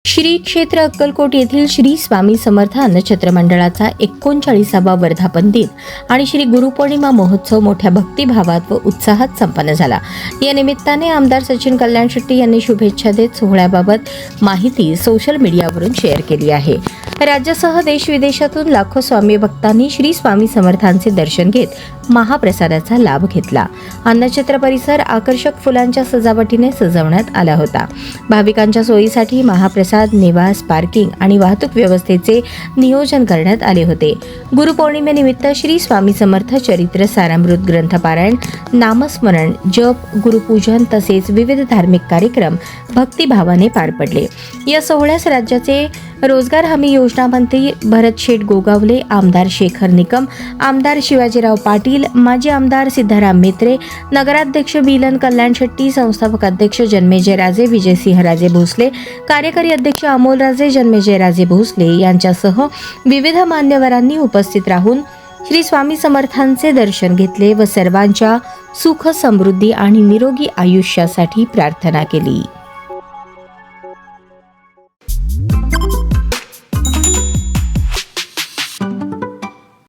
श्री क्षेत्र अक्कलकोट येथील श्री स्वामी समर्थ अन्नछत्र मंडळाचा 39वा वर्धापन दिन आणि श्री गुरुपौर्णिमा महोत्सव मोठ्या भक्तिभावात व उत्साहात संपन्न झाला। या निमित्ताने आमदार सचिन कल्याण शेट्टी यांनी शुभेच्छा देत सोहळ्याबाबत माहिती सोशल मीडियावरून शेअर केली आहे। राज्यासह देश विदेशातून लाखो स्वामी भक्तांनी श्री स्वामी समर्थांचे दर्शन घेत महाप्रसादाचा लाभ घेतला। अन्नछत्र परिसर आकर्षक फुलांच्या सजावटीने सजवण्यात आला होता। भाविकांच्या सोयीसाठी महाप्रसाद, निवास, पार्किंग आणि वाहतूक व्यवस्थेचे नियोजन करण्यात आले होते। गुरुपौर्णिमेनिमित्त श्री स्वामी समर्थ चरित्र सारामृत ग्रंथपारायण, नामस्मरण, जप, गुरुपूजन तसेच विविध धार्मिक कार्यक्रम भक्तिभावाने पार पडले। या सोहळ्यास राज्याचे रोजगार हमी योजना मंत्री भरत शेठ गोगावले, आमदार शेखर निकम, आमदार शिवाजीराव पाटील, माजी आमदार सिद्धाराम मेत्रे, नगराध्यक्ष बिलन कल्याण शेट्टी, संस्थापक अध्यक्ष जन्मेजय राजे, विजयसिंह राजे भोसले, कार्यकारी अध्यक्ष अमोल राजे, जन्मेजय राजे भोसले यांच्यासह विविध मान्यवरांनी उपस्थित राहून श्री स्वामी समर्थांचे दर्शन घेतले व सर्वांच्या सुख, समृद्धी आणि निरोगी आयुष्यासाठी प्रार्थना केली।